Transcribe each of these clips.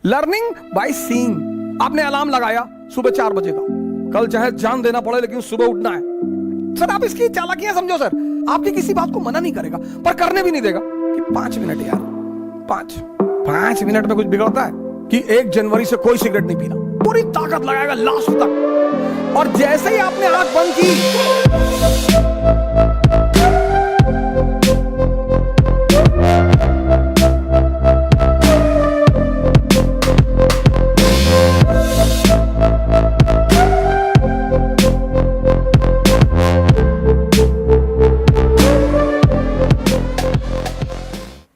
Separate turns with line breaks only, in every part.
Learning by seeing. आपने alarm लगाया सुबह 4 बजे का, कल चाहे जान देना पड़े लेकिन सुबह उठना है। सर आप इसकी चालाकियां समझो सर, आपकी किसी बात को मना नहीं करेगा पर करने भी नहीं देगा कि 5 मिनट यार, 5 मिनट में कुछ बिगड़ता है कि 1 जनवरी से कोई सिगरेट नहीं पीना, पूरी ताकत लगाएगा लास्ट तक। और जैसे ही आपने आंख बंद की,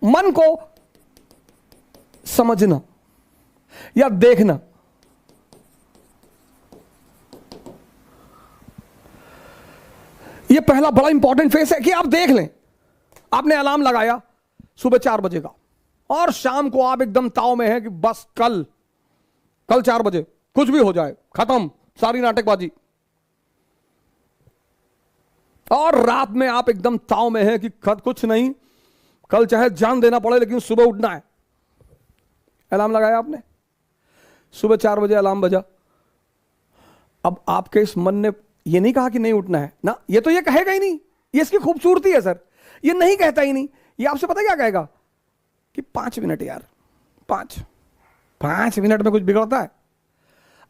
मन को समझना या देखना, यह पहला बड़ा इंपॉर्टेंट फेस है कि आप देख लें। आपने अलार्म लगाया सुबह 4 बजे का और शाम को आप एकदम ताव में हैं कि बस कल 4 बजे कुछ भी हो जाए, खत्म सारी नाटकबाजी। और रात में आप एकदम ताव में हैं कि कुछ नहीं, कल चाहे जान देना पड़े लेकिन सुबह उठना है। अलार्म लगाया आपने, सुबह 4 बजे अलार्म बजा। अब आपके इस मन ने ये नहीं कहा कि नहीं उठना है ना, ये तो ये कहेगा ही नहीं, ये इसकी खूबसूरती है सर, ये नहीं कहता ही नहीं। ये आपसे पता क्या कहेगा कि 5 मिनट यार, 5 मिनट में कुछ बिगड़ता है।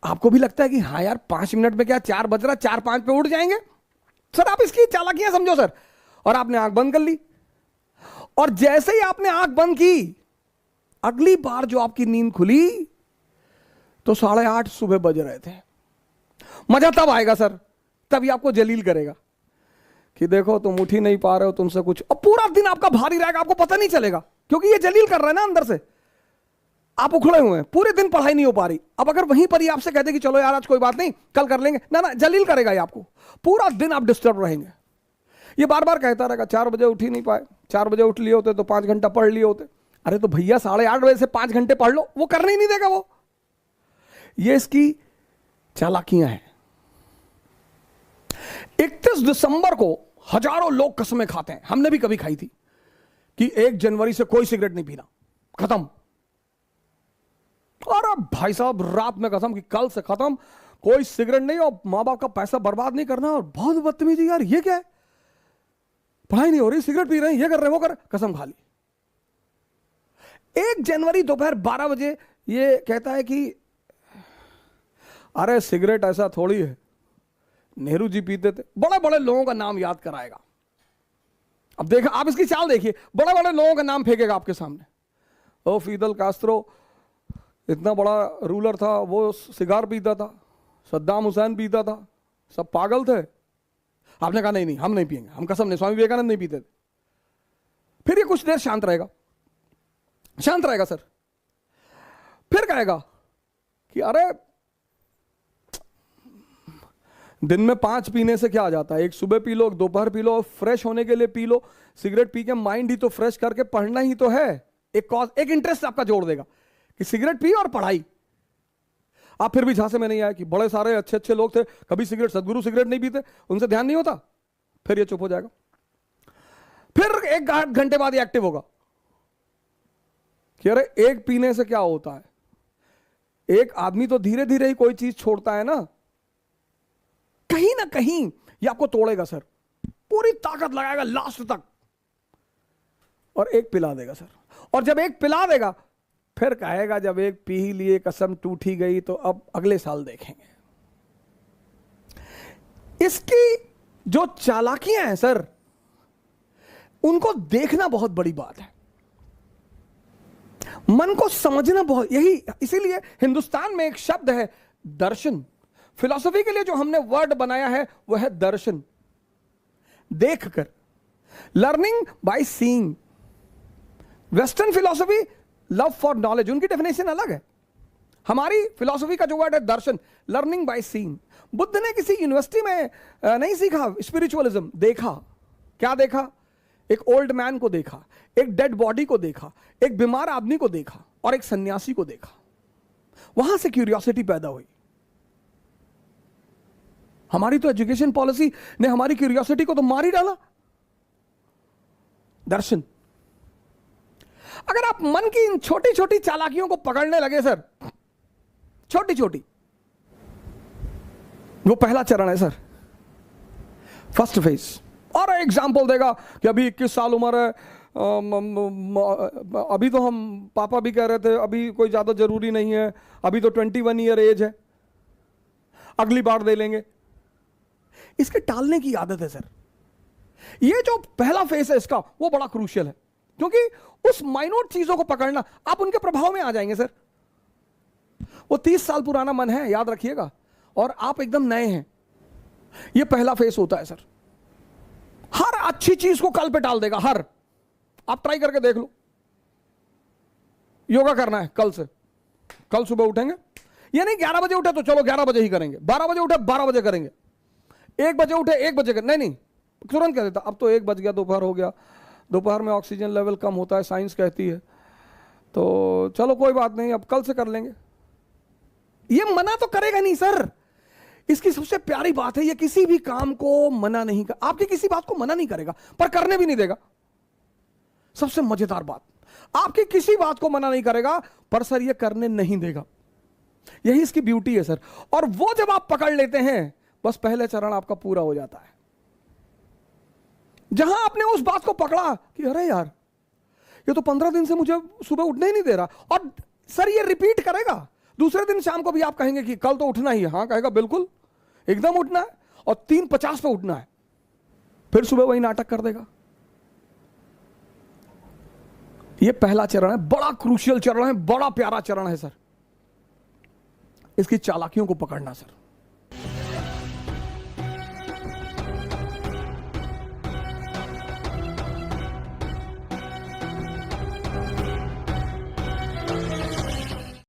आपको भी लगता है कि हाँ यार 5 मिनट में क्या 4 बज रहा, 4-5 पे उठ जाएंगे। सर आप इसकी चालाकियां समझो सर। और आपने आंख बंद कर ली, और जैसे ही आपने आंख बंद की, अगली बार जो आपकी नींद खुली तो 8:30 सुबह बज रहे थे। मजा तब आएगा सर, तभी आपको जलील करेगा कि देखो तुम उठ ही नहीं पा रहे हो, तुमसे कुछ। और पूरा दिन आपका भारी रहेगा, आपको पता नहीं चलेगा क्योंकि ये जलील कर रहा है ना अंदर से। आप उखड़े हुए हैं, पूरे दिन पढ़ाई नहीं हो पा रही। अब अगर वहीं पर ही आपसे कहते कि चलो यार आज कोई बात नहीं कल कर लेंगे, ना जलील करेगा ये आपको। पूरा दिन आप डिस्टर्ब रहेंगे। ये बार बार कहता रहेगा 4 बजे उठ ही नहीं पाए, 4 बजे उठ लिए होते तो 5 घंटा पढ़ लिए होते। अरे तो भैया 8:30 बजे से 5 घंटे पढ़ लो, वो करने ही नहीं देगा वो। ये इसकी चालाकियां हैं। 31 दिसंबर को हजारों लोग कसमें खाते हैं, हमने भी कभी खाई थी कि 1 जनवरी से कोई सिगरेट नहीं पीना, खत्म। और अब भाई साहब रात में कसम कि कल से खत्म, कोई सिगरेट नहीं, और मां बाप का पैसा बर्बाद नहीं करना। और बहुत बदतमीजी यार, ये क्या है, पढ़ाई नहीं हो रही, सिगरेट पी रहे हैं, ये कर रहे हैं, वो कर, कसम खा ली। 1 जनवरी दोपहर 12 बजे ये कहता है कि अरे सिगरेट ऐसा थोड़ी है, नेहरू जी पीते थे। बड़े बड़े लोगों का नाम याद कराएगा। अब देखा, आप इसकी चाल देखिए, बड़े बड़े लोगों का नाम फेंकेगा आपके सामने। ओ फिदल कास्त्रो इतना बड़ा रूलर था, वो सिगार पीता था, सद्दाम हुसैन पीता था, सब पागल थे। आपने कहा नहीं हम नहीं पिएंगे, हम कसम नहीं, स्वामी विवेकानंद नहीं पीते थे। फिर ये कुछ देर शांत रहेगा सर। फिर कहेगा कि अरे दिन में 5 पीने से क्या आ जाता है, एक सुबह पी लो, दोपहर पी लो, फ्रेश होने के लिए पी लो। सिगरेट पी के माइंड ही तो फ्रेश करके पढ़ना ही तो है। एक इंटरेस्ट आपका जोड़ देगा कि सिगरेट पी और पढ़ाई। आप फिर भी झांसे में नहीं आए कि बड़े सारे अच्छे अच्छे लोग थे, कभी सिगरेट, सदगुरु सिगरेट नहीं पीते, उनसे ध्यान नहीं होता। फिर ये चुप हो जाएगा। फिर 1 घंटे बाद ये एक्टिव होगा कि अरे एक पीने से क्या होता है, एक आदमी तो धीरे धीरे ही कोई चीज छोड़ता है ना कहीं ये आपको तोड़ेगा सर, पूरी ताकत लगाएगा लास्ट तक, और एक पिला देगा सर। और जब एक पिला देगा फिर कहेगा जब एक पी ही लिए, कसम टूट ही गई, तो अब अगले साल देखेंगे। इसकी जो चालाकियां हैं सर, उनको देखना बहुत बड़ी बात है, मन को समझना बहुत, यही इसीलिए हिंदुस्तान में एक शब्द है दर्शन। फिलॉसफी के लिए जो हमने वर्ड बनाया है वह है दर्शन, देखकर, learning by seeing. Western philosophy love for knowledge, उनकी डेफिनेशन अलग है। हमारी फिलॉसफी का जो वर्ड है दर्शन, लर्निंग बाय सीइंग। बुद्ध ने किसी यूनिवर्सिटी में नहीं सीखा स्पिरिचुअलिज्म, देखा। क्या देखा? एक ओल्ड मैन को देखा, एक डेड बॉडी को देखा, एक बीमार आदमी को देखा और एक सन्यासी को देखा। वहां से क्यूरियोसिटी पैदा हुई। हमारी तो एजुकेशन पॉलिसी ने हमारी क्यूरियोसिटी को तो मार ही डाला। दर्शन। अगर आप मन की इन छोटी छोटी चालाकियों को पकड़ने लगे सर, छोटी छोटी, वो पहला चरण है सर, फर्स्ट फेज। और एग्जाम्पल देगा कि अभी 21 साल उम्र है, अभी तो हम पापा भी कह रहे थे अभी कोई ज्यादा जरूरी नहीं है, अभी तो 21 ईयर एज है, अगली बार दे लेंगे। इसके टालने की आदत है सर। ये जो पहला फेस है इसका, वो बड़ा क्रूशियल है, क्योंकि उस माइनोट चीजों को पकड़ना, आप उनके प्रभाव में आ जाएंगे सर। वो 30 साल पुराना मन है, याद रखिएगा, और आप एकदम नए हैं। ये पहला फेस होता है सर। हर अच्छी चीज को कल पे टाल देगा, हर। आप ट्राई करके देख लो। योगा करना है कल से, कल सुबह उठेंगे, ये नहीं 11 बजे उठे तो चलो 11 बजे ही करेंगे, 12 बजे उठे 12 बजे करेंगे, 1 बजे उठे 1 बजे नहीं नहीं, तुरंत कह देता अब तो 1 बज गया, दोपहर हो गया, दोपहर में ऑक्सीजन लेवल कम होता है, साइंस कहती है, तो चलो कोई बात नहीं, अब कल से कर लेंगे। ये मना तो करेगा नहीं सर। इसकी सबसे प्यारी बात है, ये किसी भी काम को मना नहीं कर, आपकी किसी बात को मना नहीं करेगा, पर करने भी नहीं देगा। सबसे मजेदार बात, आपकी किसी बात को मना नहीं करेगा, पर सर ये करने नहीं देगा। यही इसकी ब्यूटी है सर। और वो जब आप पकड़ लेते हैं, बस पहले चरण आपका पूरा हो जाता है। जहां आपने उस बात को पकड़ा कि अरे यार, ये तो 15 दिन से मुझे सुबह उठने ही नहीं दे रहा, और सर ये रिपीट करेगा। दूसरे दिन शाम को भी आप कहेंगे कि कल तो उठना ही है, हाँ कहेगा बिल्कुल एकदम उठना है, और 3:50 पे उठना है, फिर सुबह वही नाटक कर देगा। ये पहला चरण है, बड़ा क्रूशियल चरण है, बड़ा प्यारा चरण है सर, इसकी चालाकियों को पकड़ना सर।